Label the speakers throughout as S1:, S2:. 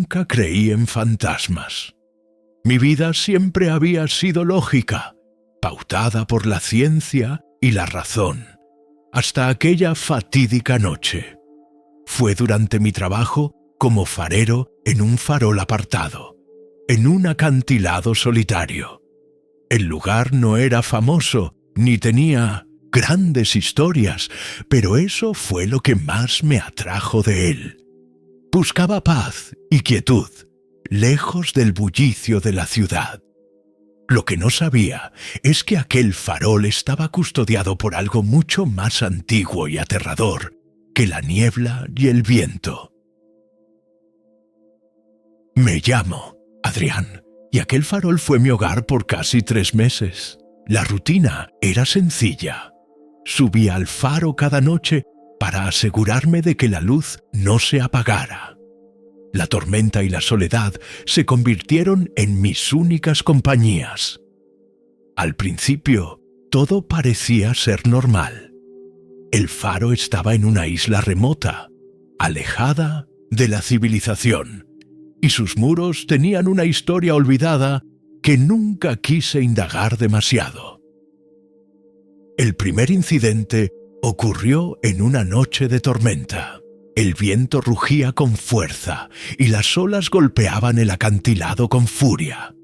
S1: nunca creí en fantasmas. Mi vida siempre había sido lógica, pautada por la ciencia y la razón, hasta aquella fatídica noche. Fue durante mi trabajo como farero en un farol apartado, en un acantilado solitario. El lugar no era famoso, ni tenía grandes historias, pero eso fue lo que más me atrajo de él. Buscaba paz y quietud, lejos del bullicio de la ciudad. Lo que no sabía es que aquel farol estaba custodiado por algo mucho más antiguo y aterrador que la niebla y el viento. Me llamo Adrián, y aquel farol fue mi hogar por casi 3 meses. La rutina era sencilla. Subía al faro cada noche para asegurarme de que la luz no se apagara. La tormenta y la soledad se convirtieron en mis únicas compañías. Al principio, todo parecía ser normal. El faro estaba en una isla remota, alejada de la civilización, y sus muros tenían una historia olvidada que nunca quise indagar demasiado. El primer incidente ocurrió en una noche de tormenta. El viento rugía con fuerza y las olas golpeaban el acantilado con furia.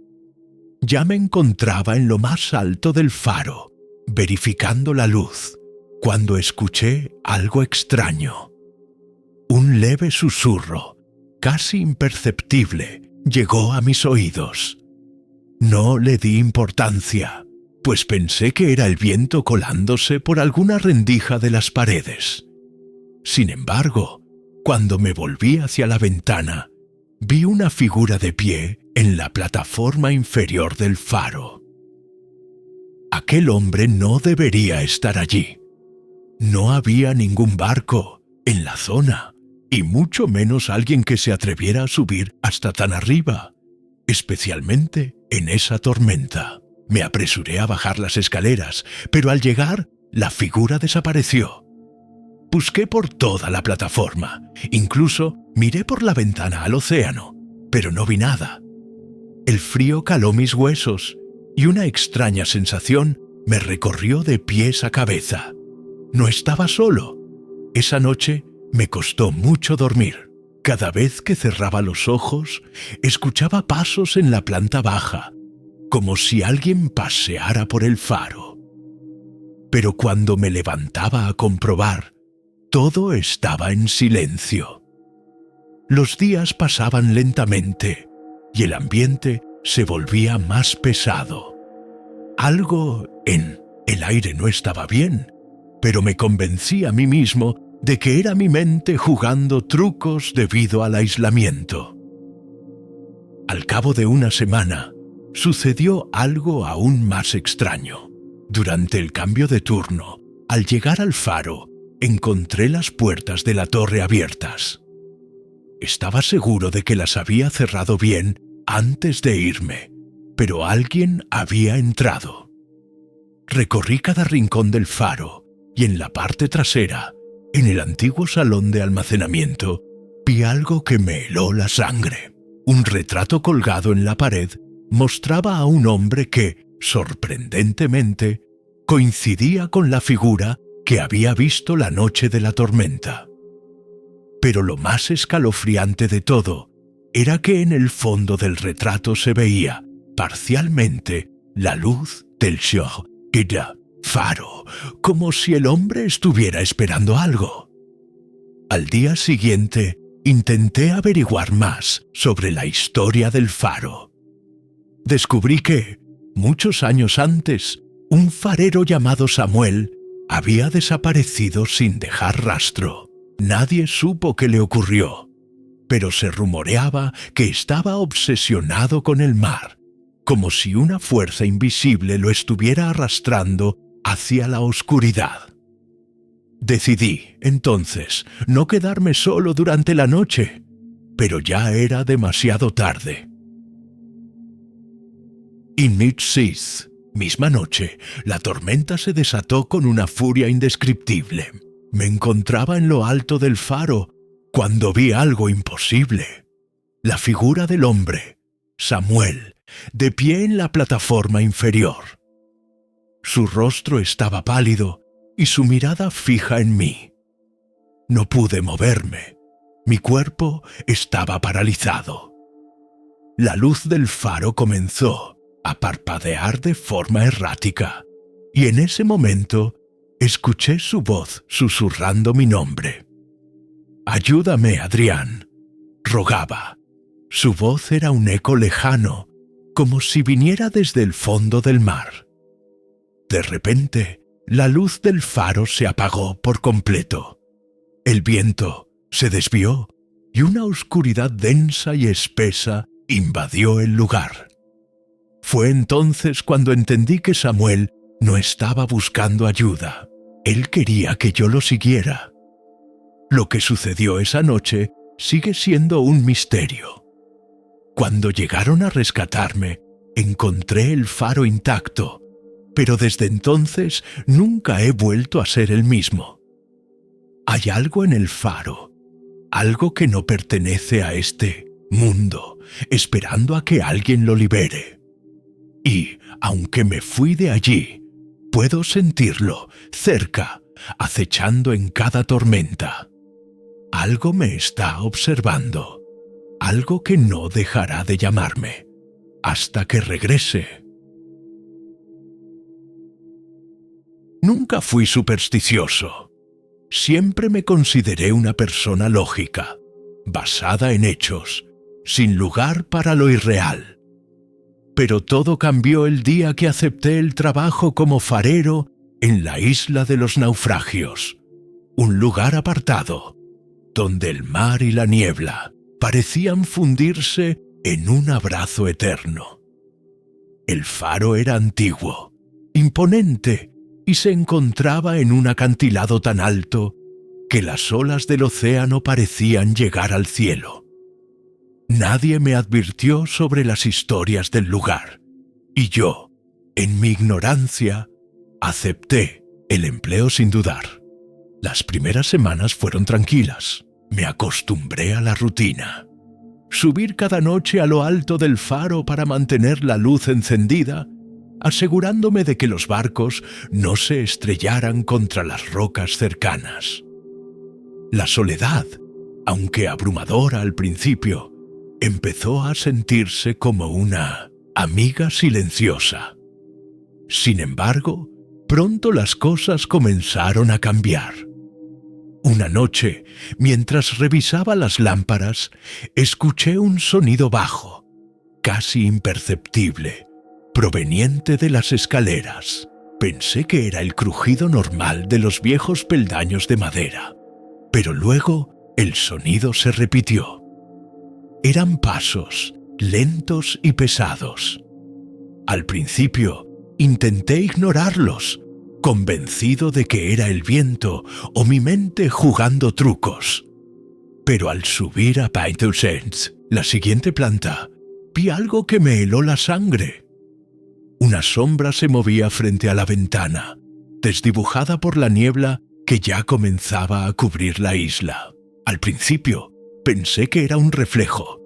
S1: Ya me encontraba en lo más alto del faro, verificando la luz, cuando escuché algo extraño. Un leve susurro, casi imperceptible, llegó a mis oídos. No le di importancia, pues pensé que era el viento colándose por alguna rendija de las paredes. Sin embargo, cuando me volví hacia la ventana, vi una figura de pie en la plataforma inferior del faro. Aquel hombre no debería estar allí. No había ningún barco en la zona, y mucho menos alguien que se atreviera a subir hasta tan arriba, especialmente en esa tormenta. Me apresuré a bajar las escaleras, pero al llegar, la figura desapareció. Busqué por toda la plataforma, incluso miré por la ventana al océano, pero no vi nada. El frío caló mis huesos y una extraña sensación me recorrió de pies a cabeza. No estaba solo. Esa noche me costó mucho dormir. Cada vez que cerraba los ojos, escuchaba pasos en la planta baja, como si alguien paseara por el faro. Pero cuando me levantaba a comprobar, todo estaba en silencio. Los días pasaban lentamente y el ambiente se volvía más pesado. Algo en el aire no estaba bien, pero me convencí a mí mismo de que era mi mente jugando trucos debido al aislamiento. Al cabo de una semana, sucedió algo aún más extraño. Durante el cambio de turno, al llegar al faro, encontré las puertas de la torre abiertas. Estaba seguro de que las había cerrado bien antes de irme, pero alguien había entrado. Recorrí cada rincón del faro y en la parte trasera, en el antiguo salón de almacenamiento, vi algo que me heló la sangre. Un retrato colgado en la pared mostraba a un hombre que, sorprendentemente, coincidía con la figura que había visto la noche de la tormenta. Pero lo más escalofriante de todo era que en el fondo del retrato se veía, parcialmente, la luz del faro, como si el hombre estuviera esperando algo. Al día siguiente, intenté averiguar más sobre la historia del faro. Descubrí que, muchos años antes, un farero llamado Samuel había desaparecido sin dejar rastro. Nadie supo qué le ocurrió, pero se rumoreaba que estaba obsesionado con el mar, como si una fuerza invisible lo estuviera arrastrando hacia la oscuridad. Decidí, entonces, no quedarme solo durante la noche, pero ya era demasiado tarde. En Mid-Seas, misma noche, la tormenta se desató con una furia indescriptible. Me encontraba en lo alto del faro cuando vi algo imposible. la figura del hombre, Samuel, de pie en la plataforma inferior. Su rostro estaba pálido y su mirada fija en mí. No pude moverme. Mi cuerpo estaba paralizado. La luz del faro comenzó a parpadear de forma errática, y en ese momento escuché su voz susurrando mi nombre. «Ayúdame, Adrián», rogaba. Su voz era un eco lejano, como si viniera desde el fondo del mar. De repente, la luz del faro se apagó por completo. El viento se desvió y una oscuridad densa y espesa invadió el lugar. Fue entonces cuando entendí que Samuel no estaba buscando ayuda. Él quería que yo lo siguiera. Lo que sucedió esa noche sigue siendo un misterio. Cuando llegaron a rescatarme, encontré el faro intacto, pero desde entonces nunca he vuelto a ser el mismo. Hay algo en el faro, algo que no pertenece a este mundo, esperando a que alguien lo libere. Y, aunque me fui de allí, puedo sentirlo cerca, acechando en cada tormenta. Algo me está observando, algo que no dejará de llamarme, hasta que regrese. Nunca fui supersticioso. Siempre me consideré una persona lógica, basada en hechos, sin lugar para lo irreal. Pero todo cambió el día que acepté el trabajo como farero en la isla de los naufragios, un lugar apartado, donde el mar y la niebla parecían fundirse en un abrazo eterno. El faro era antiguo, imponente, y se encontraba en un acantilado tan alto que las olas del océano parecían llegar al cielo. Nadie me advirtió sobre las historias del lugar, y yo, en mi ignorancia, acepté el empleo sin dudar. Las primeras semanas fueron tranquilas. Me acostumbré a la rutina. Subir cada noche a lo alto del faro para mantener la luz encendida, asegurándome de que los barcos no se estrellaran contra las rocas cercanas. La soledad, aunque abrumadora al principio, empezó a sentirse como una amiga silenciosa. Sin embargo, pronto las cosas comenzaron a cambiar. Una noche, mientras revisaba las lámparas, escuché un sonido bajo, casi imperceptible, proveniente de las escaleras. Pensé que era el crujido normal de los viejos peldaños de madera, pero luego el sonido se repitió. Eran pasos, lentos y pesados. Al principio, intenté ignorarlos, convencido de que era el viento o mi mente jugando trucos. Pero al subir a Pintosens, la siguiente planta, vi algo que me heló la sangre. Una sombra se movía frente a la ventana, desdibujada por la niebla que ya comenzaba a cubrir la isla. Al principio, pensé que era un reflejo,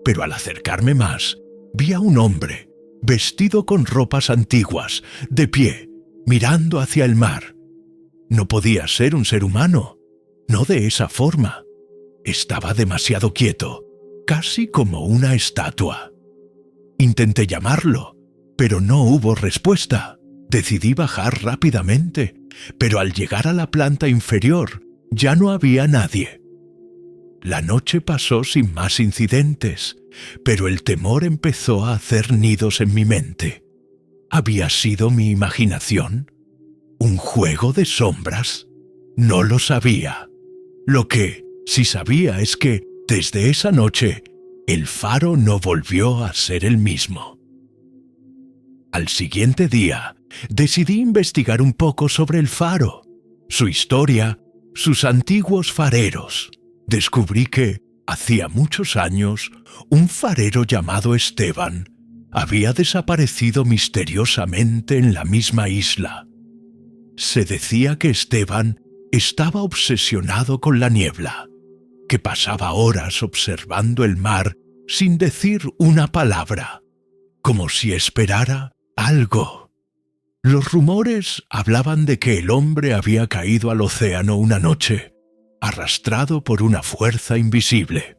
S1: pero al acercarme más, vi a un hombre, vestido con ropas antiguas, de pie, mirando hacia el mar. No podía ser un ser humano, no de esa forma. Estaba demasiado quieto, casi como una estatua. Intenté llamarlo, pero no hubo respuesta. Decidí bajar rápidamente, pero al llegar a la planta inferior ya no había nadie. La noche pasó sin más incidentes, pero el temor empezó a hacer nidos en mi mente. ¿Había sido mi imaginación? ¿Un juego de sombras? No lo sabía. Lo que sí sabía es que, desde esa noche, el faro no volvió a ser el mismo. Al siguiente día, decidí investigar un poco sobre el faro, su historia, sus antiguos fareros. Descubrí que, hacía muchos años, un farero llamado Esteban había desaparecido misteriosamente en la misma isla. Se decía que Esteban estaba obsesionado con la niebla, que pasaba horas observando el mar sin decir una palabra, como si esperara algo. Los rumores hablaban de que el hombre había caído al océano una noche, arrastrado por una fuerza invisible.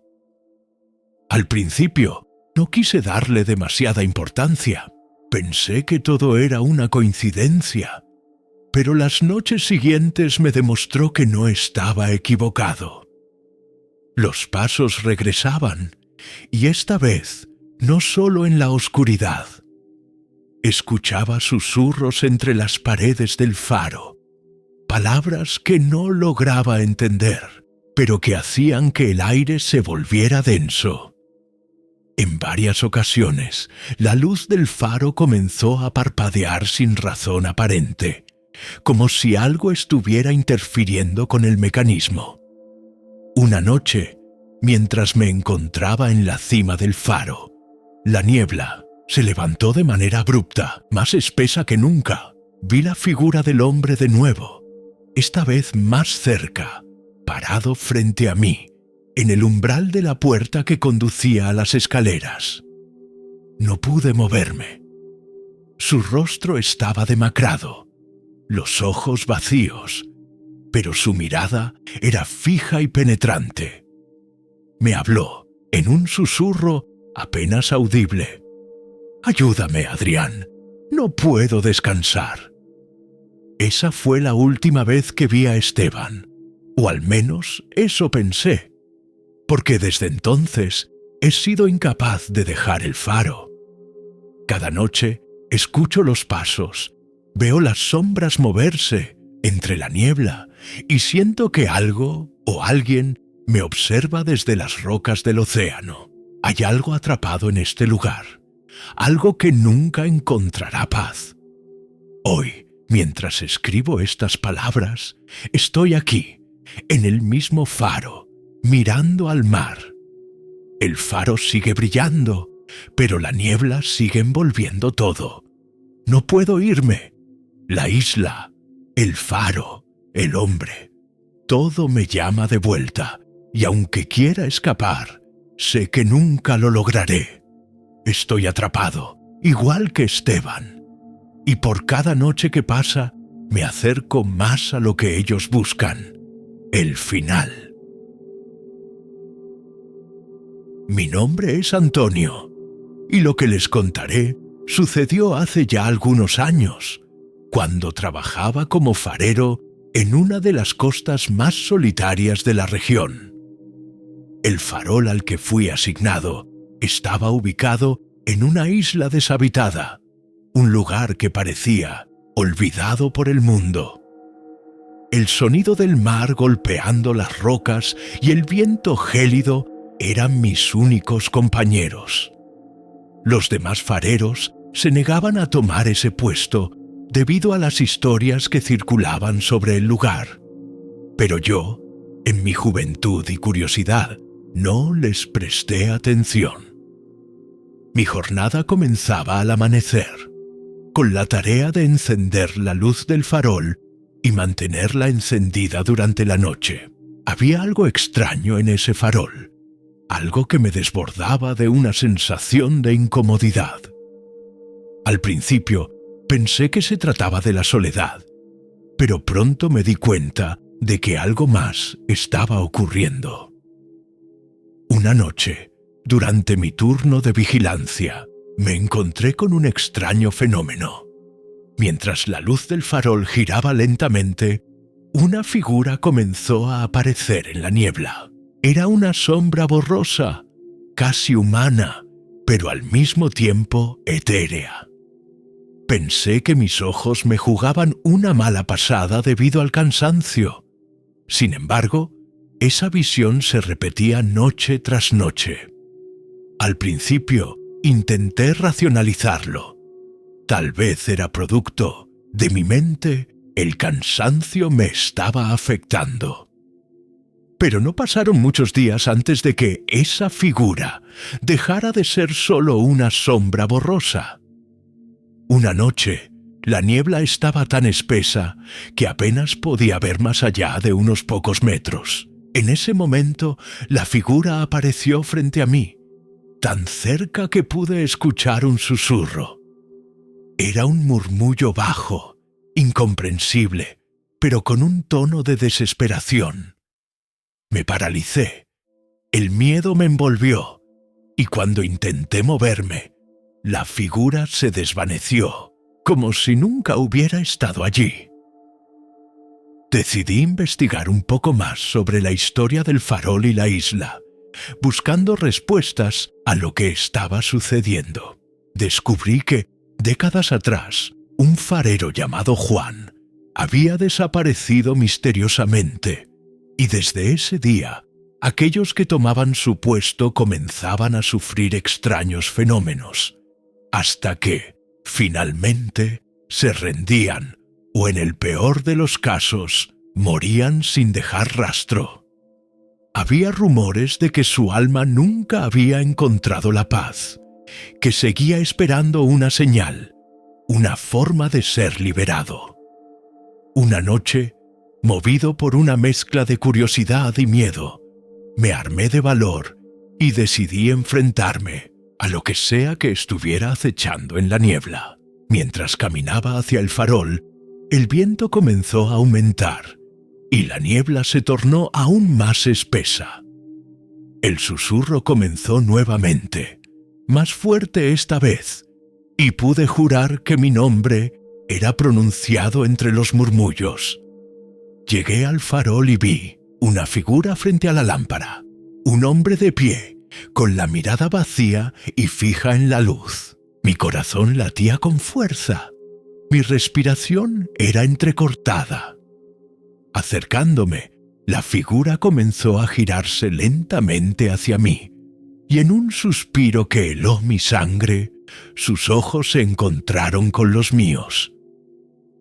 S1: Al principio, no quise darle demasiada importancia. Pensé que todo era una coincidencia, pero las noches siguientes me demostró que no estaba equivocado. Los pasos regresaban, y esta vez no solo en la oscuridad. Escuchaba susurros entre las paredes del faro, palabras que no lograba entender, pero que hacían que el aire se volviera denso. En varias ocasiones, la luz del faro comenzó a parpadear sin razón aparente, como si algo estuviera interfiriendo con el mecanismo. Una noche, mientras me encontraba en la cima del faro, la niebla se levantó de manera abrupta, más espesa que nunca. Vi la figura del hombre de nuevo, esta vez más cerca, parado frente a mí, en el umbral de la puerta que conducía a las escaleras. No pude moverme. Su rostro estaba demacrado, los ojos vacíos, pero su mirada era fija y penetrante. Me habló, en un susurro apenas audible. «Ayúdame, Adrián. No puedo descansar». Esa fue la última vez que vi a Esteban, o al menos eso pensé, porque desde entonces he sido incapaz de dejar el faro. Cada noche escucho los pasos, veo las sombras moverse entre la niebla y siento que algo o alguien me observa desde las rocas del océano. Hay algo atrapado en este lugar, algo que nunca encontrará paz. Hoy, mientras escribo estas palabras, estoy aquí, en el mismo faro, mirando al mar. El faro sigue brillando, pero la niebla sigue envolviendo todo. No puedo irme. La isla, el faro, el hombre, todo me llama de vuelta, y aunque quiera escapar, sé que nunca lo lograré. Estoy atrapado, igual que Esteban, y por cada noche que pasa, me acerco más a lo que ellos buscan, el final. Mi nombre es Antonio, y lo que les contaré sucedió hace ya algunos años, cuando trabajaba como farero en una de las costas más solitarias de la región. El farol al que fui asignado estaba ubicado en una isla deshabitada, un lugar que parecía olvidado por el mundo. El sonido del mar golpeando las rocas y el viento gélido eran mis únicos compañeros. Los demás fareros se negaban a tomar ese puesto debido a las historias que circulaban sobre el lugar. Pero yo, en mi juventud y curiosidad, no les presté atención. Mi jornada comenzaba al amanecer, con la tarea de encender la luz del farol y mantenerla encendida durante la noche. Había algo extraño en ese farol, algo que me desbordaba de una sensación de incomodidad. Al principio pensé que se trataba de la soledad, pero pronto me di cuenta de que algo más estaba ocurriendo. Una noche, durante mi turno de vigilancia, me encontré con un extraño fenómeno. Mientras la luz del farol giraba lentamente, una figura comenzó a aparecer en la niebla. Era una sombra borrosa, casi humana, pero al mismo tiempo etérea. Pensé que mis ojos me jugaban una mala pasada debido al cansancio. Sin embargo, esa visión se repetía noche tras noche. Al principio, intenté racionalizarlo. Tal vez era producto de mi mente, el cansancio me estaba afectando. Pero no pasaron muchos días antes de que esa figura dejara de ser solo una sombra borrosa. Una noche, la niebla estaba tan espesa que apenas podía ver más allá de unos pocos metros. En ese momento, la figura apareció frente a mí. tan cerca que pude escuchar un susurro. Era un murmullo bajo, incomprensible, pero con un tono de desesperación. Me paralicé, el miedo me envolvió, y cuando intenté moverme, la figura se desvaneció, como si nunca hubiera estado allí. Decidí investigar un poco más sobre la historia del farol y la isla, buscando respuestas a lo que estaba sucediendo. Descubrí que, décadas atrás, un farero llamado Juan había desaparecido misteriosamente, y desde ese día, aquellos que tomaban su puesto comenzaban a sufrir extraños fenómenos, hasta que, finalmente, se rendían, o en el peor de los casos, morían sin dejar rastro. Había rumores de que su alma nunca había encontrado la paz, que seguía esperando una señal, una forma de ser liberado. Una noche, movido por una mezcla de curiosidad y miedo, me armé de valor y decidí enfrentarme a lo que sea que estuviera acechando en la niebla. Mientras caminaba hacia el farol, el viento comenzó a aumentar y la niebla se tornó aún más espesa. El susurro comenzó nuevamente, más fuerte esta vez, y pude jurar que mi nombre era pronunciado entre los murmullos. Llegué al farol y vi una figura frente a la lámpara, un hombre de pie, con la mirada vacía y fija en la luz. Mi corazón latía con fuerza. Mi respiración era entrecortada. Acercándome, la figura comenzó a girarse lentamente hacia mí, y en un suspiro que heló mi sangre, sus ojos se encontraron con los míos.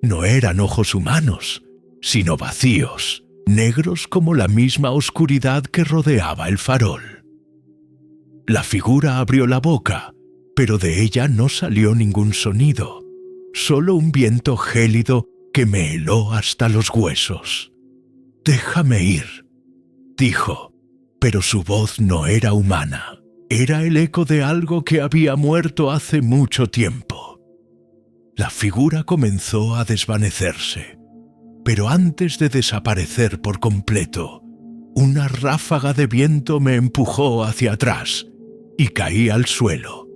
S1: No eran ojos humanos, sino vacíos, negros como la misma oscuridad que rodeaba el farol. La figura abrió la boca, pero de ella no salió ningún sonido, solo un viento gélido que me heló hasta los huesos. «Déjame ir», dijo, pero su voz no era humana. Era el eco de algo que había muerto hace mucho tiempo. La figura comenzó a desvanecerse, pero antes de desaparecer por completo, una ráfaga de viento me empujó hacia atrás y caí al suelo.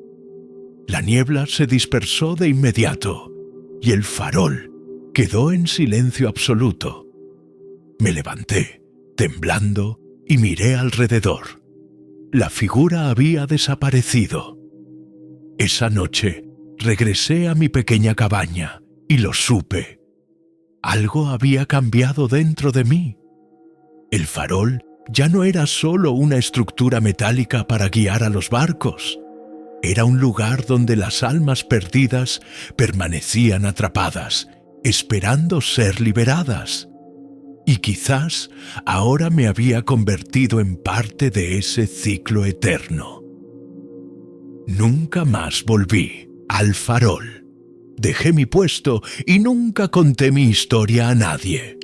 S1: La niebla se dispersó de inmediato y el farol quedó en silencio absoluto. Me levanté, temblando, y miré alrededor. La figura había desaparecido. Esa noche regresé a mi pequeña cabaña y lo supe. Algo había cambiado dentro de mí. El farol ya no era solo una estructura metálica para guiar a los barcos. Era un lugar donde las almas perdidas permanecían atrapadas, esperando ser liberadas. Y quizás ahora me había convertido en parte de ese ciclo eterno. Nunca más volví al farol. Dejé mi puesto y nunca conté mi historia a nadie,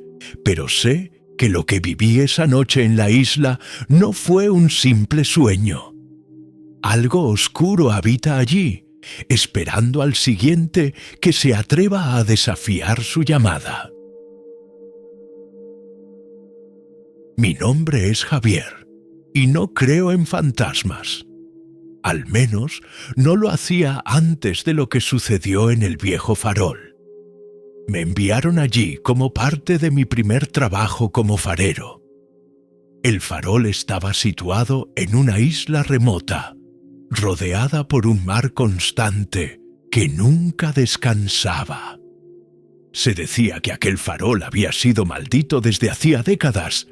S1: pero sé que lo que viví esa noche en la isla no fue un simple sueño. Algo oscuro habita allí, esperando al siguiente que se atreva a desafiar su llamada. Mi nombre es Javier, y no creo en fantasmas. Al menos no lo hacía antes de lo que sucedió en el viejo farol. Me enviaron allí como parte de mi primer trabajo como farero. El farol estaba situado en una isla remota, rodeada por un mar constante que nunca descansaba. Se decía que aquel farol había sido maldito desde hacía décadas,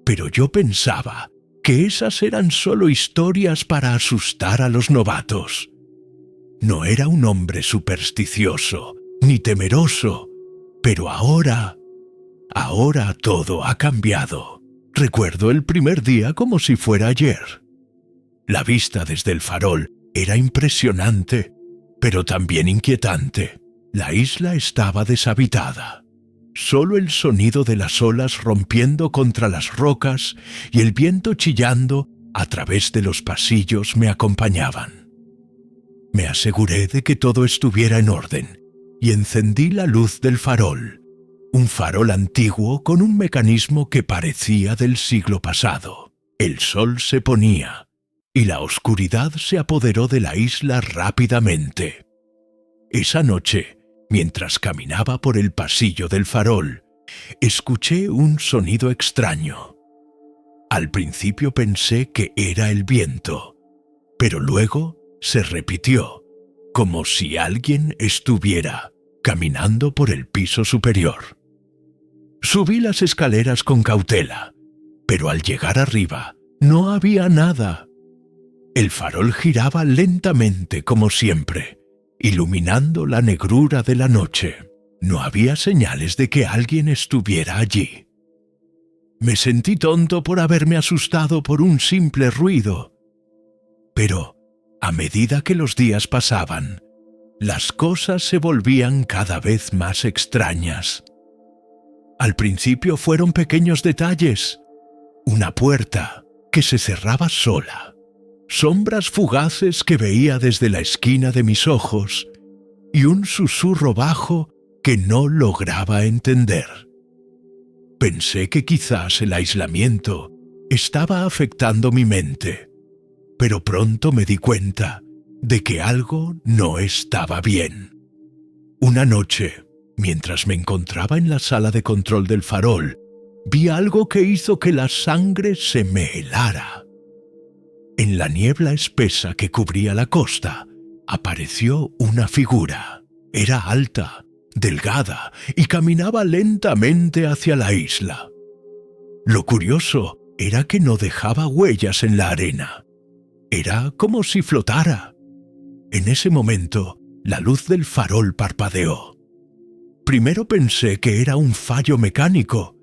S1: pero yo pensaba que esas eran solo historias para asustar a los novatos. No era un hombre supersticioso ni temeroso, pero ahora todo ha cambiado. Recuerdo el primer día como si fuera ayer. La vista desde el farol era impresionante, pero también inquietante. La isla estaba deshabitada. Solo el sonido de las olas rompiendo contra las rocas y el viento chillando a través de los pasillos me acompañaban. Me aseguré de que todo estuviera en orden y encendí la luz del farol, un farol antiguo con un mecanismo que parecía del siglo pasado. El sol se ponía y la oscuridad se apoderó de la isla rápidamente. Esa noche, mientras caminaba por el pasillo del farol, escuché un sonido extraño. Al principio pensé que era el viento, pero luego se repitió, como si alguien estuviera caminando por el piso superior. Subí las escaleras con cautela, pero al llegar arriba no había nada. El farol giraba lentamente como siempre, iluminando la negrura de la noche. No había señales de que alguien estuviera allí. Me sentí tonto por haberme asustado por un simple ruido. Pero, a medida que los días pasaban, las cosas se volvían cada vez más extrañas. Al principio fueron pequeños detalles. Una puerta que se cerraba sola, sombras fugaces que veía desde la esquina de mis ojos y un susurro bajo que no lograba entender. Pensé que quizás el aislamiento estaba afectando mi mente, pero pronto me di cuenta de que algo no estaba bien. Una noche, mientras me encontraba en la sala de control del farol, vi algo que hizo que la sangre se me helara. En la niebla espesa que cubría la costa, apareció una figura. Era alta, delgada, y caminaba lentamente hacia la isla. Lo curioso era que no dejaba huellas en la arena. Era como si flotara. En ese momento, la luz del farol parpadeó. Primero pensé que era un fallo mecánico,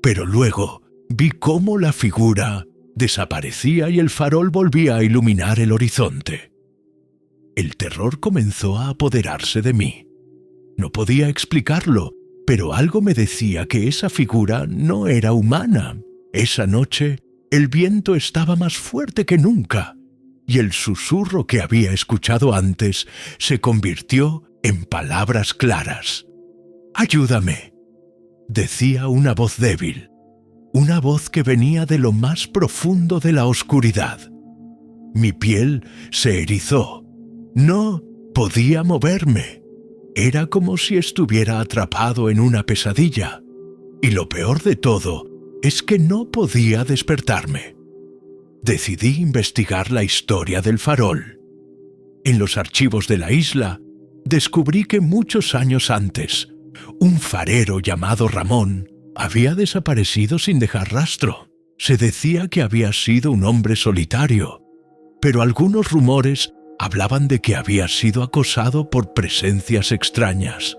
S1: pero luego vi cómo la figura desaparecía y el farol volvía a iluminar el horizonte. El terror comenzó a apoderarse de mí. No podía explicarlo, pero algo me decía que esa figura no era humana. Esa noche, el viento estaba más fuerte que nunca, y el susurro que había escuchado antes se convirtió en palabras claras. «Ayúdame», decía una voz débil, una voz que venía de lo más profundo de la oscuridad. Mi piel se erizó. No podía moverme. Era como si estuviera atrapado en una pesadilla. Y lo peor de todo es que no podía despertarme. Decidí investigar la historia del farol. En los archivos de la isla, descubrí que muchos años antes, un farero llamado Ramón había desaparecido sin dejar rastro. Se decía que había sido un hombre solitario, pero algunos rumores hablaban de que había sido acosado por presencias extrañas,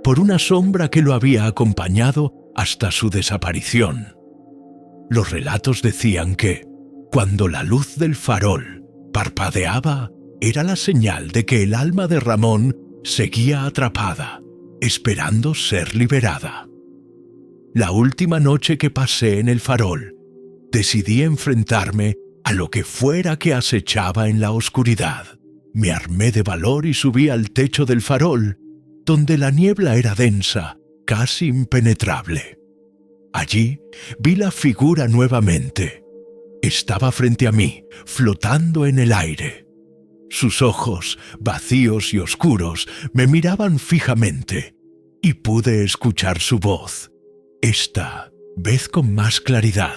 S1: por una sombra que lo había acompañado hasta su desaparición. Los relatos decían que, cuando la luz del farol parpadeaba, era la señal de que el alma de Ramón seguía atrapada, esperando ser liberada. La última noche que pasé en el farol, decidí enfrentarme a lo que fuera que acechaba en la oscuridad. Me armé de valor y subí al techo del farol, donde la niebla era densa, casi impenetrable. Allí vi la figura nuevamente. Estaba frente a mí, flotando en el aire. Sus ojos, vacíos y oscuros, me miraban fijamente, y pude escuchar su voz. Esta vez con más claridad.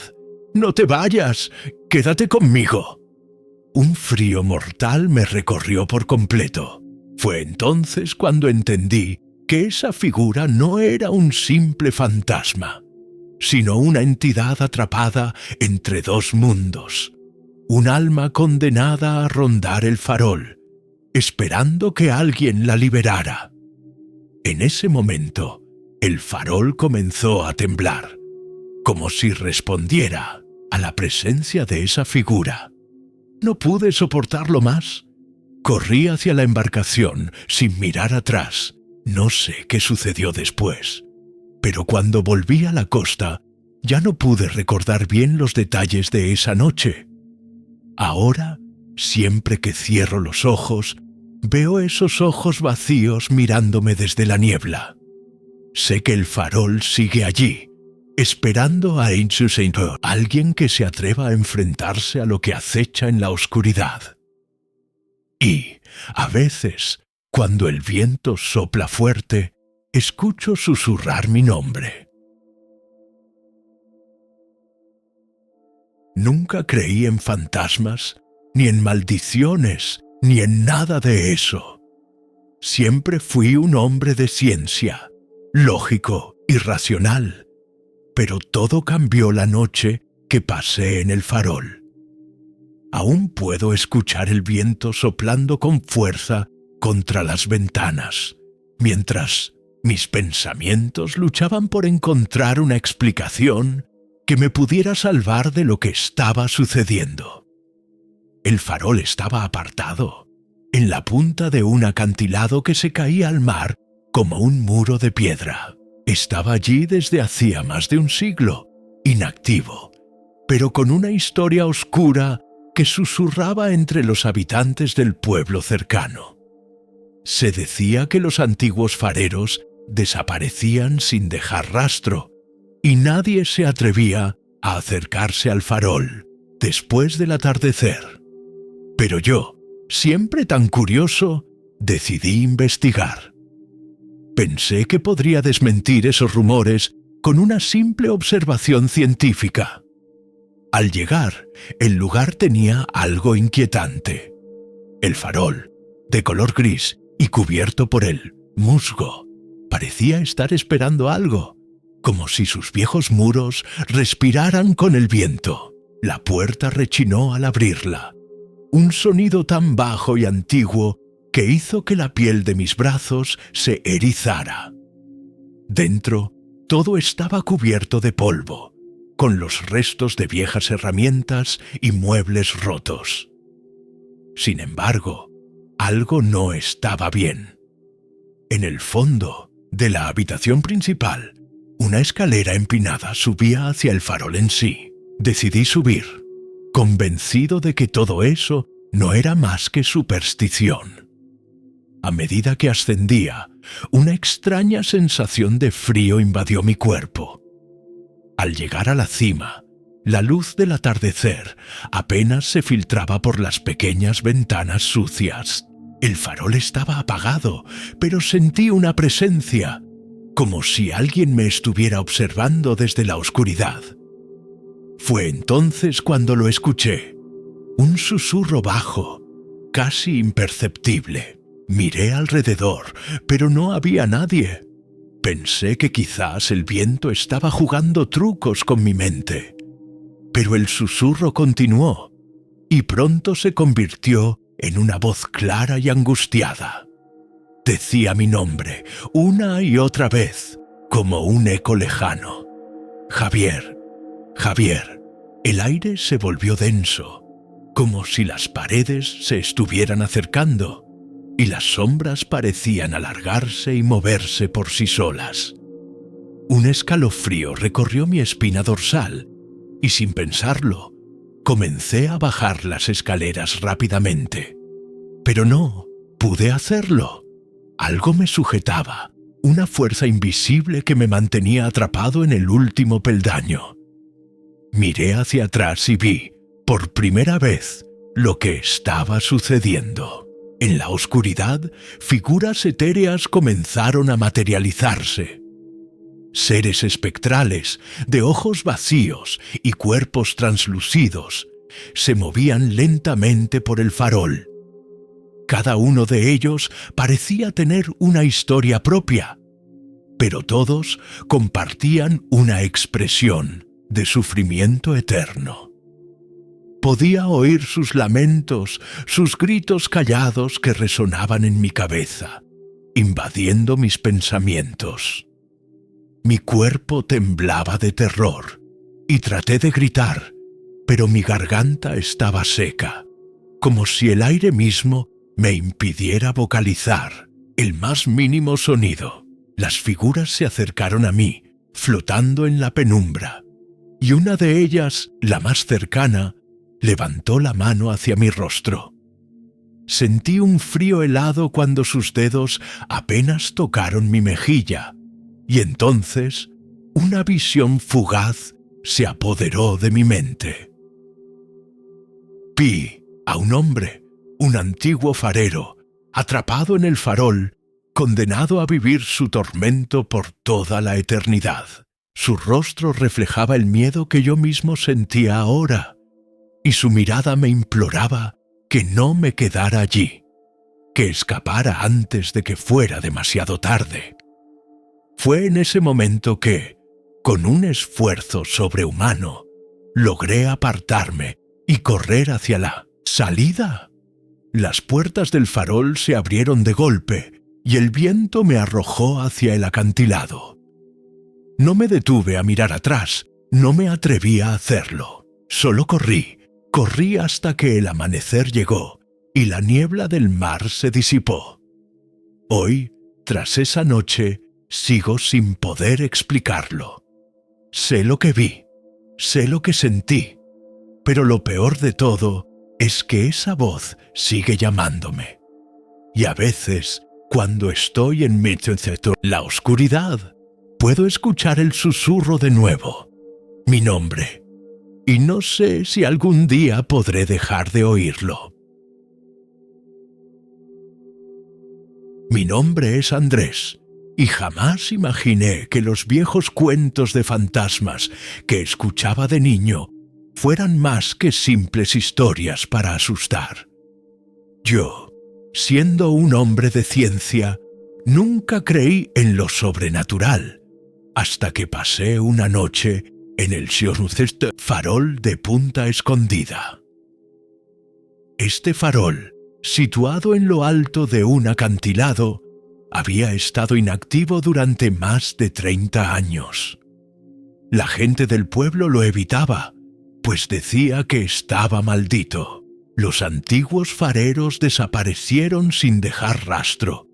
S1: «¡No te vayas! ¡Quédate conmigo!». Un frío mortal me recorrió por completo. Fue entonces cuando entendí que esa figura no era un simple fantasma, sino una entidad atrapada entre dos mundos. Un alma condenada a rondar el farol, esperando que alguien la liberara. En ese momento, el farol comenzó a temblar, como si respondiera a la presencia de esa figura. No pude soportarlo más. Corrí hacia la embarcación sin mirar atrás. No sé qué sucedió después, pero cuando volví a la costa ya no pude recordar bien los detalles de esa noche. Ahora, siempre que cierro los ojos, veo esos ojos vacíos mirándome desde la niebla. Sé que el farol sigue allí, esperando a alguien que se atreva a enfrentarse a lo que acecha en la oscuridad. Y, a veces, cuando el viento sopla fuerte, escucho susurrar mi nombre. Nunca creí en fantasmas, ni en maldiciones, ni en nada de eso. Siempre fui un hombre de ciencia, lógico y racional, pero todo cambió la noche que pasé en el farol. Aún puedo escuchar el viento soplando con fuerza contra las ventanas, mientras mis pensamientos luchaban por encontrar una explicación que me pudiera salvar de lo que estaba sucediendo. El farol estaba apartado, en la punta de un acantilado que se caía al mar como un muro de piedra. Estaba allí desde hacía más de un siglo, inactivo, pero con una historia oscura que susurraba entre los habitantes del pueblo cercano. Se decía que los antiguos fareros desaparecían sin dejar rastro, y nadie se atrevía a acercarse al farol después del atardecer. Pero yo, siempre tan curioso, decidí investigar. Pensé que podría desmentir esos rumores con una simple observación científica. Al llegar, el lugar tenía algo inquietante. El farol, de color gris y cubierto por el musgo, parecía estar esperando algo, como si sus viejos muros respiraran con el viento. La puerta rechinó al abrirla, un sonido tan bajo y antiguo que hizo que la piel de mis brazos se erizara. Dentro, todo estaba cubierto de polvo, con los restos de viejas herramientas y muebles rotos. Sin embargo, algo no estaba bien. En el fondo de la habitación principal, una escalera empinada subía hacia el farol en sí. Decidí subir, convencido de que todo eso no era más que superstición. A medida que ascendía, una extraña sensación de frío invadió mi cuerpo. Al llegar a la cima, la luz del atardecer apenas se filtraba por las pequeñas ventanas sucias. El farol estaba apagado, pero sentí una presencia, como si alguien me estuviera observando desde la oscuridad. Fue entonces cuando lo escuché, un susurro bajo, casi imperceptible. Miré alrededor, pero no había nadie. Pensé que quizás el viento estaba jugando trucos con mi mente. Pero el susurro continuó, y pronto se convirtió en una voz clara y angustiada. Decía mi nombre, una y otra vez, como un eco lejano. Javier, Javier. El aire se volvió denso, como si las paredes se estuvieran acercando, y las sombras parecían alargarse y moverse por sí solas. Un escalofrío recorrió mi espina dorsal, y sin pensarlo, comencé a bajar las escaleras rápidamente. Pero no pude hacerlo. Algo me sujetaba, una fuerza invisible que me mantenía atrapado en el último peldaño. Miré hacia atrás y vi, por primera vez, lo que estaba sucediendo. En la oscuridad, figuras etéreas comenzaron a materializarse. Seres espectrales, de ojos vacíos y cuerpos translúcidos, se movían lentamente por el farol. Cada uno de ellos parecía tener una historia propia, pero todos compartían una expresión de sufrimiento eterno. Podía oír sus lamentos, sus gritos callados que resonaban en mi cabeza, invadiendo mis pensamientos. Mi cuerpo temblaba de terror y traté de gritar, pero mi garganta estaba seca, como si el aire mismo me impidiera vocalizar el más mínimo sonido. Las figuras se acercaron a mí, flotando en la penumbra, y una de ellas, la más cercana, Levantó la mano hacia mi rostro. Sentí un frío helado cuando sus dedos apenas tocaron mi mejilla, y entonces una visión fugaz se apoderó de mi mente. Vi a un hombre, un antiguo farero, atrapado en el farol, condenado a vivir su tormento por toda la eternidad. Su rostro reflejaba el miedo que yo mismo sentía ahora, y su mirada me imploraba que no me quedara allí, que escapara antes de que fuera demasiado tarde. Fue en ese momento que, con un esfuerzo sobrehumano, logré apartarme y correr hacia la salida. Las puertas del farol se abrieron de golpe y el viento me arrojó hacia el acantilado. No me detuve a mirar atrás, no me atreví a hacerlo. Solo corrí hasta que el amanecer llegó y la niebla del mar se disipó. Hoy, tras esa noche, sigo sin poder explicarlo. Sé lo que vi, sé lo que sentí, pero lo peor de todo es que esa voz sigue llamándome. Y a veces, cuando estoy en medio de la oscuridad, puedo escuchar el susurro de nuevo, mi nombre, y no sé si algún día podré dejar de oírlo. Mi nombre es Andrés, y jamás imaginé que los viejos cuentos de fantasmas que escuchaba de niño fueran más que simples historias para asustar. Yo, siendo un hombre de ciencia, nunca creí en lo sobrenatural, hasta que pasé una noche en el farol de Punta Escondida. Este farol, situado en lo alto de un acantilado, había estado inactivo durante más de 30 años. La gente del pueblo lo evitaba, pues decía que estaba maldito. Los antiguos fareros desaparecieron sin dejar rastro,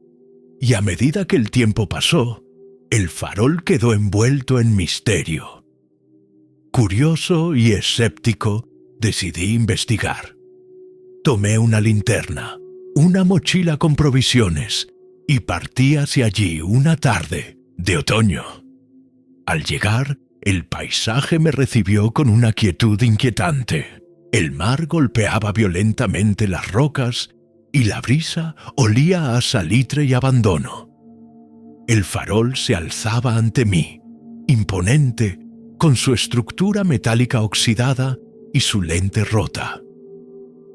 S1: y a medida que el tiempo pasó, el farol quedó envuelto en misterio. Curioso y escéptico, decidí investigar. Tomé una linterna, una mochila con provisiones, y partí hacia allí una tarde de otoño. Al llegar, el paisaje me recibió con una quietud inquietante. El mar golpeaba violentamente las rocas y la brisa olía a salitre y abandono. El farol se alzaba ante mí, imponente, con su estructura metálica oxidada y su lente rota.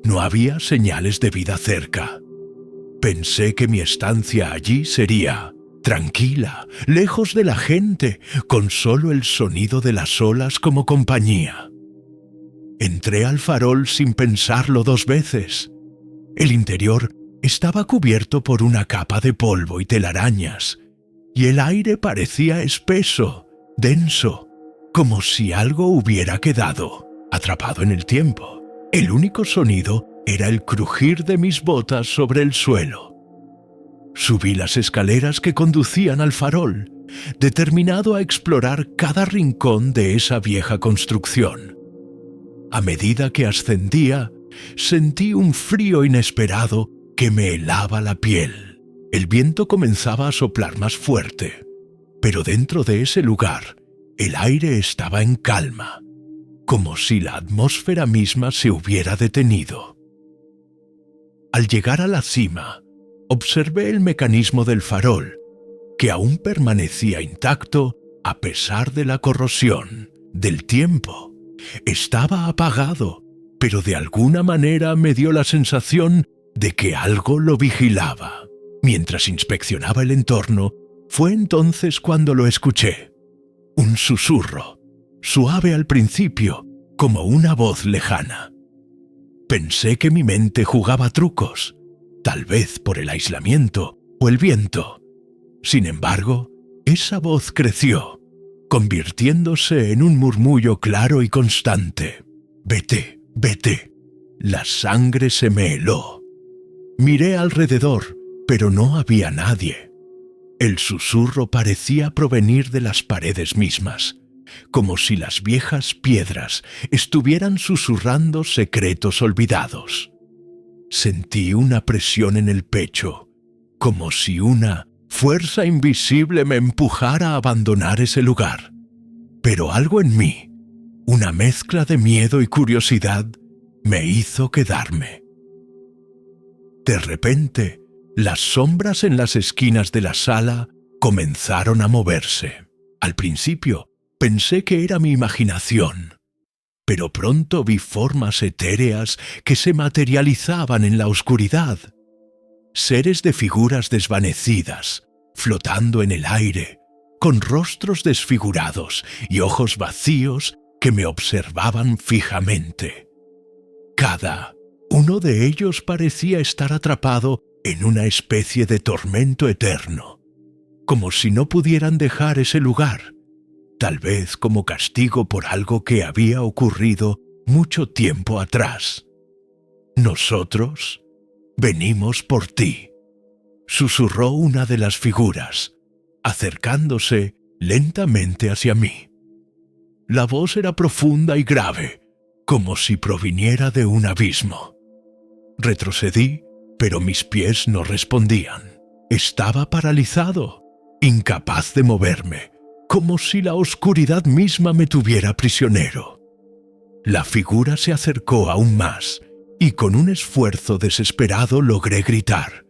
S1: No había señales de vida cerca. Pensé que mi estancia allí sería tranquila, lejos de la gente, con solo el sonido de las olas como compañía. Entré al farol sin pensarlo 2 veces. El interior estaba cubierto por una capa de polvo y telarañas, y el aire parecía espeso, denso, como si algo hubiera quedado atrapado en el tiempo. El único sonido era el crujir de mis botas sobre el suelo. Subí las escaleras que conducían al farol, determinado a explorar cada rincón de esa vieja construcción. A medida que ascendía, sentí un frío inesperado que me helaba la piel. El viento comenzaba a soplar más fuerte, pero dentro de ese lugar, el aire estaba en calma, como si la atmósfera misma se hubiera detenido. Al llegar a la cima, observé el mecanismo del farol, que aún permanecía intacto a pesar de la corrosión del tiempo. Estaba apagado, pero de alguna manera me dio la sensación de que algo lo vigilaba. Mientras inspeccionaba el entorno, fue entonces cuando lo escuché. Un susurro, suave al principio, como una voz lejana. Pensé que mi mente jugaba trucos, tal vez por el aislamiento o el viento. Sin embargo, esa voz creció, convirtiéndose en un murmullo claro y constante. «Vete, vete». La sangre se me heló. Miré alrededor, pero no había nadie. El susurro parecía provenir de las paredes mismas, como si las viejas piedras estuvieran susurrando secretos olvidados. Sentí una presión en el pecho, como si una fuerza invisible me empujara a abandonar ese lugar. Pero algo en mí, una mezcla de miedo y curiosidad, me hizo quedarme. De repente, las sombras en las esquinas de la sala comenzaron a moverse. Al principio, pensé que era mi imaginación, pero pronto vi formas etéreas que se materializaban en la oscuridad. Seres de figuras desvanecidas, flotando en el aire, con rostros desfigurados y ojos vacíos que me observaban fijamente. Cada uno de ellos parecía estar atrapado en una especie de tormento eterno, como si no pudieran dejar ese lugar, tal vez como castigo por algo que había ocurrido mucho tiempo atrás. «Nosotros venimos por ti», susurró una de las figuras, acercándose lentamente hacia mí. La voz era profunda y grave, como si proviniera de un abismo. Retrocedí, pero mis pies no respondían. Estaba paralizado, incapaz de moverme, como si la oscuridad misma me tuviera prisionero. La figura se acercó aún más, y con un esfuerzo desesperado logré gritar,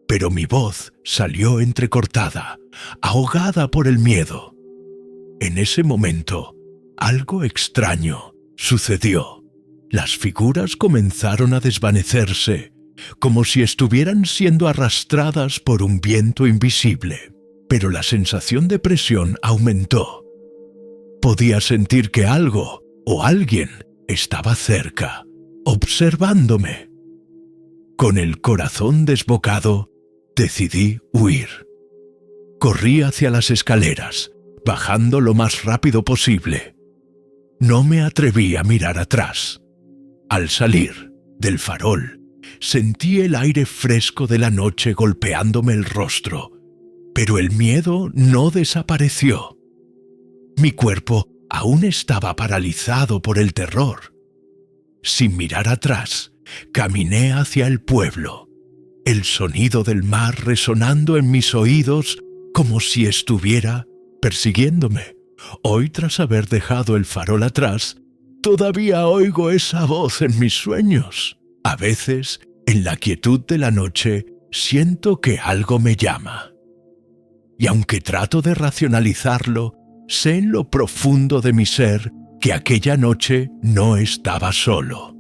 S1: pero mi voz salió entrecortada, ahogada por el miedo. En ese momento, algo extraño sucedió. Las figuras comenzaron a desvanecerse, como si estuvieran siendo arrastradas por un viento invisible, pero la sensación de presión aumentó. Podía sentir que algo o alguien estaba cerca, observándome. Con el corazón desbocado, decidí huir. Corrí hacia las escaleras, bajando lo más rápido posible. No me atreví a mirar atrás. Al salir del farol, sentí el aire fresco de la noche golpeándome el rostro, pero el miedo no desapareció. Mi cuerpo aún estaba paralizado por el terror. Sin mirar atrás, caminé hacia el pueblo, el sonido del mar resonando en mis oídos como si estuviera persiguiéndome. Hoy, tras haber dejado el farol atrás, todavía oigo esa voz en mis sueños. A veces, en la quietud de la noche, siento que algo me llama. Y aunque trato de racionalizarlo, sé en lo profundo de mi ser que aquella noche no estaba solo.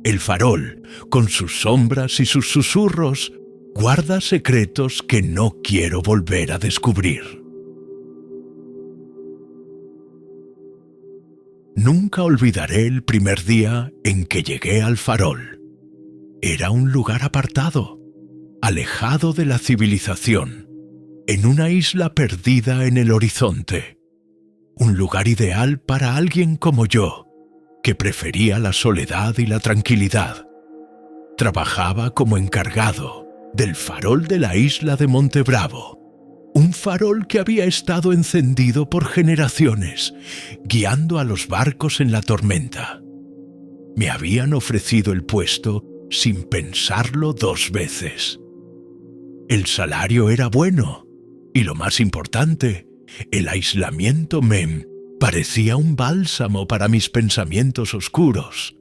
S1: El farol, con sus sombras y sus susurros, guarda secretos que no quiero volver a descubrir. Nunca olvidaré el primer día en que llegué al farol. Era un lugar apartado, alejado de la civilización, en una isla perdida en el horizonte. Un lugar ideal para alguien como yo, que prefería la soledad y la tranquilidad. Trabajaba como encargado del farol de la isla de Montebravo, un farol que había estado encendido por generaciones, guiando a los barcos en la tormenta. Me habían ofrecido el puesto sin pensarlo 2 veces. El salario era bueno, y lo más importante, el aislamiento me parecía un bálsamo para mis pensamientos oscuros.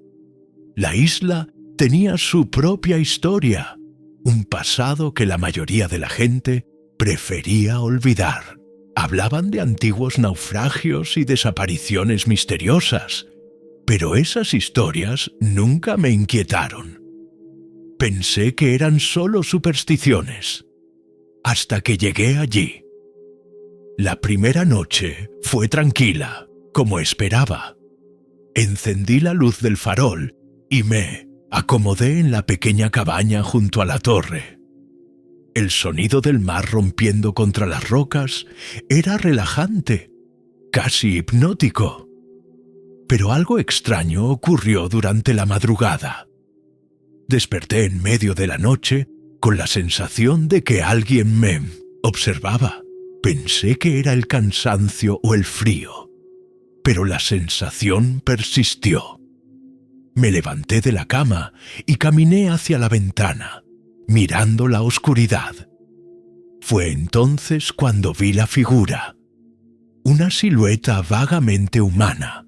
S1: La isla tenía su propia historia, un pasado que la mayoría de la gente prefería olvidar. Hablaban de antiguos naufragios y desapariciones misteriosas, pero esas historias nunca me inquietaron. Pensé que eran solo supersticiones, hasta que llegué allí. La primera noche fue tranquila, como esperaba. Encendí la luz del farol y me acomodé en la pequeña cabaña junto a la torre. El sonido del mar rompiendo contra las rocas era relajante, casi hipnótico. Pero algo extraño ocurrió durante la madrugada. Desperté en medio de la noche con la sensación de que alguien me observaba. Pensé que era el cansancio o el frío, pero la sensación persistió. Me levanté de la cama y caminé hacia la ventana, mirando la oscuridad. Fue entonces cuando vi la figura, una silueta vagamente humana,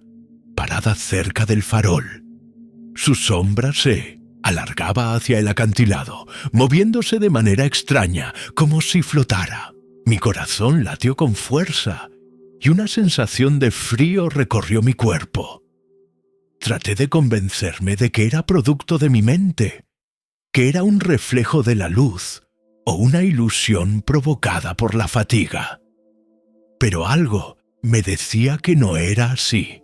S1: parada cerca del farol. Su sombra se alargaba hacia el acantilado, moviéndose de manera extraña, como si flotara. Mi corazón latió con fuerza y una sensación de frío recorrió mi cuerpo. Traté de convencerme de que era producto de mi mente, que era un reflejo de la luz o una ilusión provocada por la fatiga. Pero algo me decía que no era así.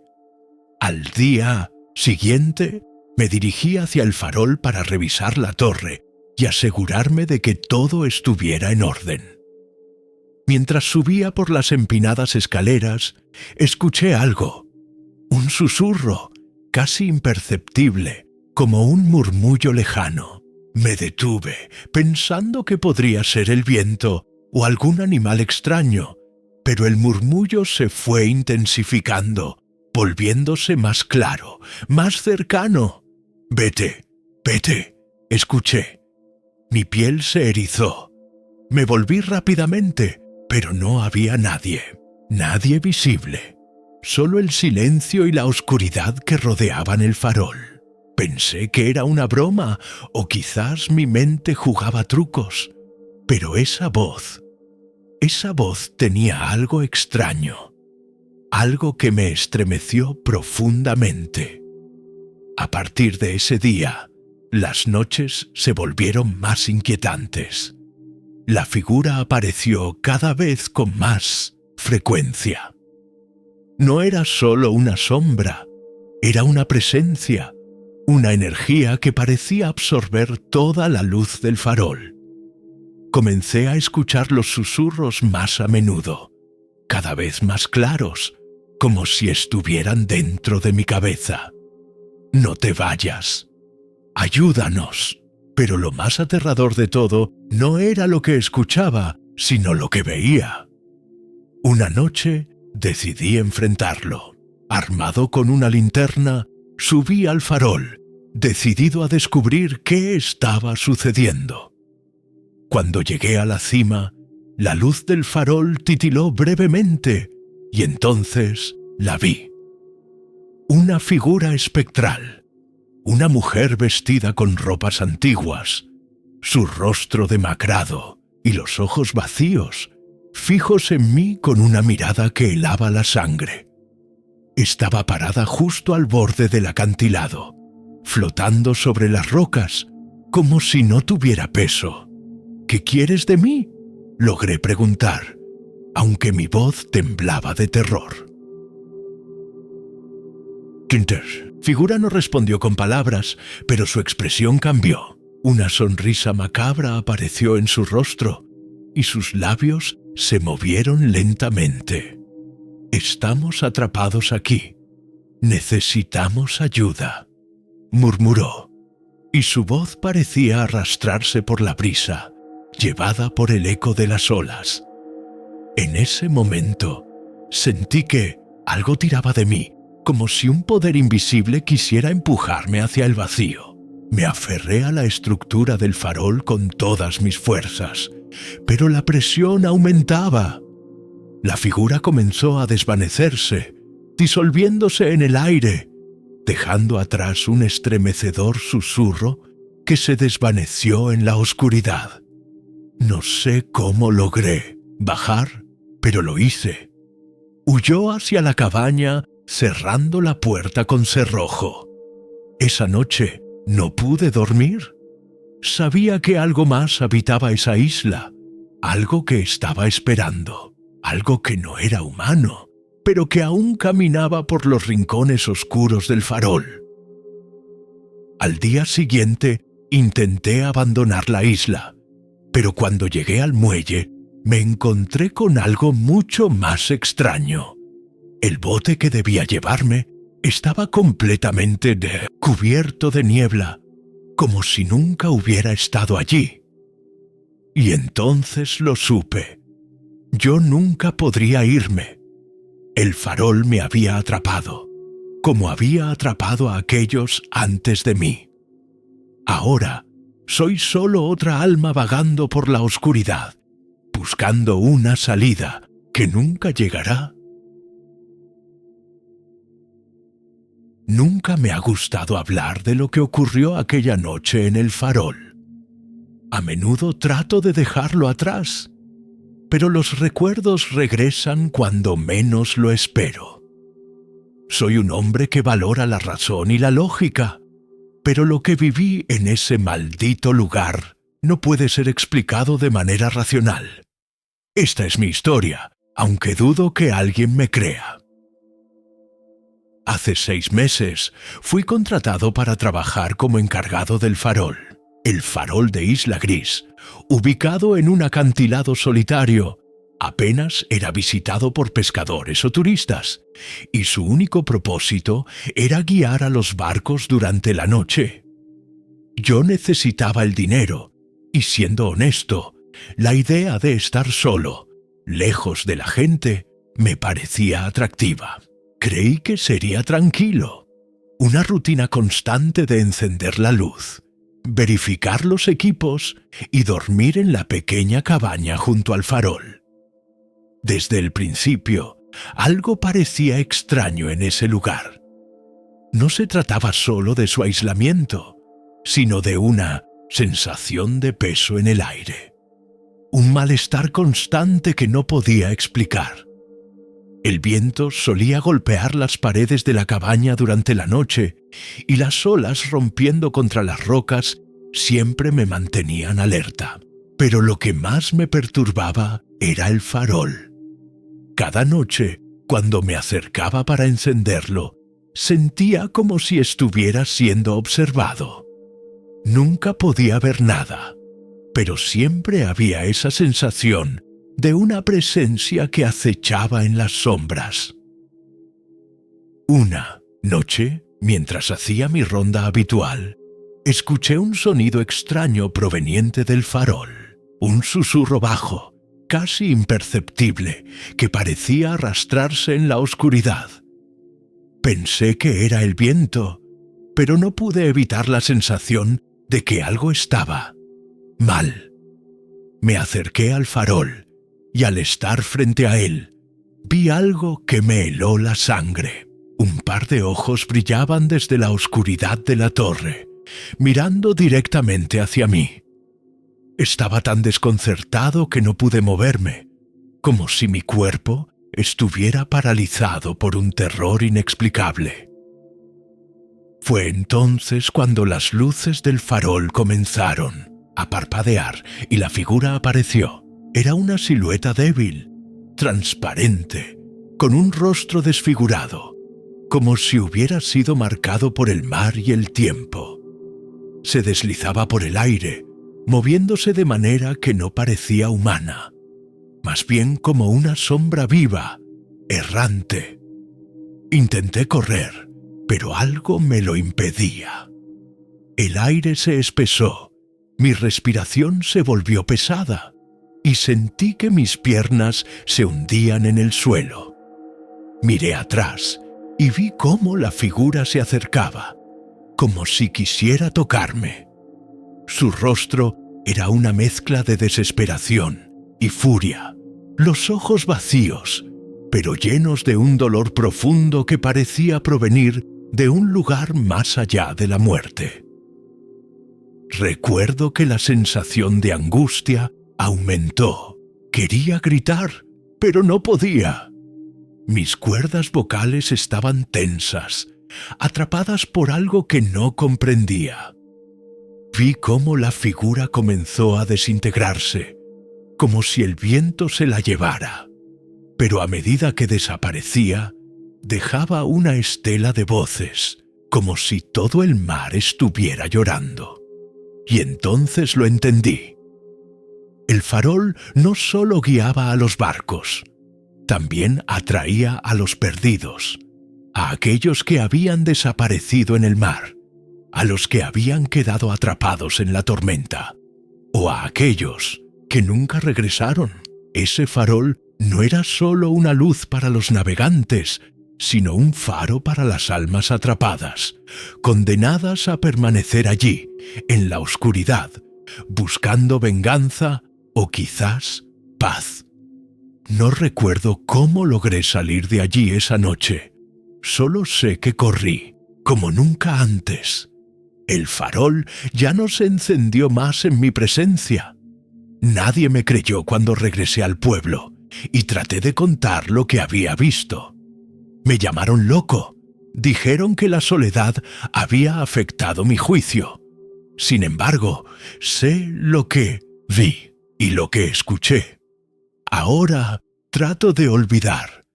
S1: Al día siguiente me dirigí hacia el farol para revisar la torre y asegurarme de que todo estuviera en orden. Mientras subía por las empinadas escaleras, escuché algo, un susurro casi imperceptible, como un murmullo lejano. Me detuve, pensando que podría ser el viento o algún animal extraño, pero el murmullo se fue intensificando, volviéndose más claro, más cercano. «Vete, vete», escuché. Mi piel se erizó. Me volví rápidamente, pero no había nadie, nadie visible. Solo el silencio y la oscuridad que rodeaban el farol. Pensé que era una broma, o quizás mi mente jugaba trucos. Pero esa voz tenía algo extraño, algo que me estremeció profundamente. A partir de ese día, las noches se volvieron más inquietantes. La figura apareció cada vez con más frecuencia. No era solo una sombra, era una presencia, una energía que parecía absorber toda la luz del farol. Comencé a escuchar los susurros más a menudo, cada vez más claros, como si estuvieran dentro de mi cabeza. «No te vayas. Ayúdanos». Pero lo más aterrador de todo no era lo que escuchaba, sino lo que veía. Una noche decidí enfrentarlo. Armado con una linterna, subí al farol, decidido a descubrir qué estaba sucediendo. Cuando llegué a la cima, la luz del farol titiló brevemente y entonces la vi. Una figura espectral, una mujer vestida con ropas antiguas, su rostro demacrado y los ojos vacíos, fijos en mí con una mirada que helaba la sangre. Estaba parada justo al borde del acantilado, flotando sobre las rocas, como si no tuviera peso. «¿Qué quieres de mí?», logré preguntar, aunque mi voz temblaba de terror. Tinter. Figura no respondió con palabras, pero su expresión cambió. Una sonrisa macabra apareció en su rostro y sus labios se movieron lentamente. «Estamos atrapados aquí. Necesitamos ayuda», murmuró, y su voz parecía arrastrarse por la brisa, llevada por el eco de las olas. En ese momento, sentí que algo tiraba de mí, como si un poder invisible quisiera empujarme hacia el vacío. Me aferré a la estructura del farol con todas mis fuerzas, pero la presión aumentaba. La figura comenzó a desvanecerse, disolviéndose en el aire, dejando atrás un estremecedor susurro que se desvaneció en la oscuridad. No sé cómo logré bajar, pero lo hice. Huyó hacia la cabaña, cerrando la puerta con cerrojo. Esa noche no pude dormir. Sabía que algo más habitaba esa isla, algo que estaba esperando, algo que no era humano, pero que aún caminaba por los rincones oscuros del farol. Al día siguiente intenté abandonar la isla, pero cuando llegué al muelle me encontré con algo mucho más extraño. El bote que debía llevarme estaba completamente cubierto de niebla, como si nunca hubiera estado allí. Y entonces lo supe. Yo nunca podría irme. El farol me había atrapado, como había atrapado a aquellos antes de mí. Ahora soy solo otra alma vagando por la oscuridad, buscando una salida que nunca llegará. Nunca me ha gustado hablar de lo que ocurrió aquella noche en el farol. A menudo trato de dejarlo atrás, pero los recuerdos regresan cuando menos lo espero. Soy un hombre que valora la razón y la lógica, pero lo que viví en ese maldito lugar no puede ser explicado de manera racional. Esta es mi historia, aunque dudo que alguien me crea. Hace 6 meses fui contratado para trabajar como encargado del farol, el farol de Isla Gris, ubicado en un acantilado solitario. Apenas era visitado por pescadores o turistas, y su único propósito era guiar a los barcos durante la noche. Yo necesitaba el dinero, y siendo honesto, la idea de estar solo, lejos de la gente, me parecía atractiva. Creí que sería tranquilo, una rutina constante de encender la luz, verificar los equipos y dormir en la pequeña cabaña junto al farol. Desde el principio, algo parecía extraño en ese lugar. No se trataba solo de su aislamiento, sino de una sensación de peso en el aire. Un malestar constante que no podía explicar. El viento solía golpear las paredes de la cabaña durante la noche y las olas rompiendo contra las rocas siempre me mantenían alerta. Pero lo que más me perturbaba era el farol. Cada noche, cuando me acercaba para encenderlo, sentía como si estuviera siendo observado. Nunca podía ver nada, pero siempre había esa sensación de una presencia que acechaba en las sombras. Una noche, mientras hacía mi ronda habitual, escuché un sonido extraño proveniente del farol, un susurro bajo, casi imperceptible, que parecía arrastrarse en la oscuridad. Pensé que era el viento, pero no pude evitar la sensación de que algo estaba mal. Me acerqué al farol, y al estar frente a él, vi algo que me heló la sangre. Un par de ojos brillaban desde la oscuridad de la torre, mirando directamente hacia mí. Estaba tan desconcertado que no pude moverme, como si mi cuerpo estuviera paralizado por un terror inexplicable. Fue entonces cuando las luces del farol comenzaron a parpadear y la figura apareció. Era una silueta débil, transparente, con un rostro desfigurado, como si hubiera sido marcado por el mar y el tiempo. Se deslizaba por el aire, moviéndose de manera que no parecía humana, más bien como una sombra viva, errante. Intenté correr, pero algo me lo impedía. El aire se espesó, mi respiración se volvió pesada, y sentí que mis piernas se hundían en el suelo. Miré atrás y vi cómo la figura se acercaba, como si quisiera tocarme. Su rostro era una mezcla de desesperación y furia, los ojos vacíos, pero llenos de un dolor profundo que parecía provenir de un lugar más allá de la muerte. Recuerdo que la sensación de angustia aumentó. Quería gritar, pero no podía. Mis cuerdas vocales estaban tensas, atrapadas por algo que no comprendía. Vi cómo la figura comenzó a desintegrarse, como si el viento se la llevara. Pero a medida que desaparecía, dejaba una estela de voces, como si todo el mar estuviera llorando. Y entonces lo entendí. El farol no solo guiaba a los barcos, también atraía a los perdidos, a aquellos que habían desaparecido en el mar, a los que habían quedado atrapados en la tormenta, o a aquellos que nunca regresaron. Ese farol no era solo una luz para los navegantes, sino un faro para las almas atrapadas, condenadas a permanecer allí, en la oscuridad, buscando venganza o quizás paz. No recuerdo cómo logré salir de allí esa noche. Solo sé que corrí, como nunca antes. El farol ya no se encendió más en mi presencia. Nadie me creyó cuando regresé al pueblo y traté de contar lo que había visto. Me llamaron loco. Dijeron que la soledad había afectado mi juicio. Sin embargo, sé lo que vi y lo que escuché. Ahora trato de olvidar,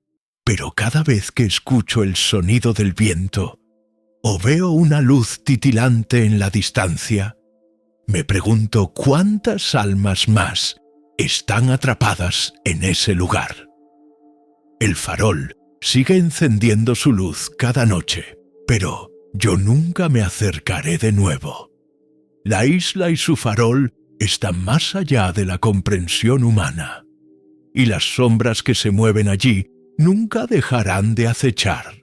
S1: pero cada vez que escucho el sonido del viento o veo una luz titilante en la distancia, me pregunto cuántas almas más están atrapadas en ese lugar. El farol sigue encendiendo su luz cada noche, pero yo nunca me acercaré de nuevo. La isla y su farol están más allá de la comprensión humana, y las sombras que se mueven allí nunca dejarán de acechar.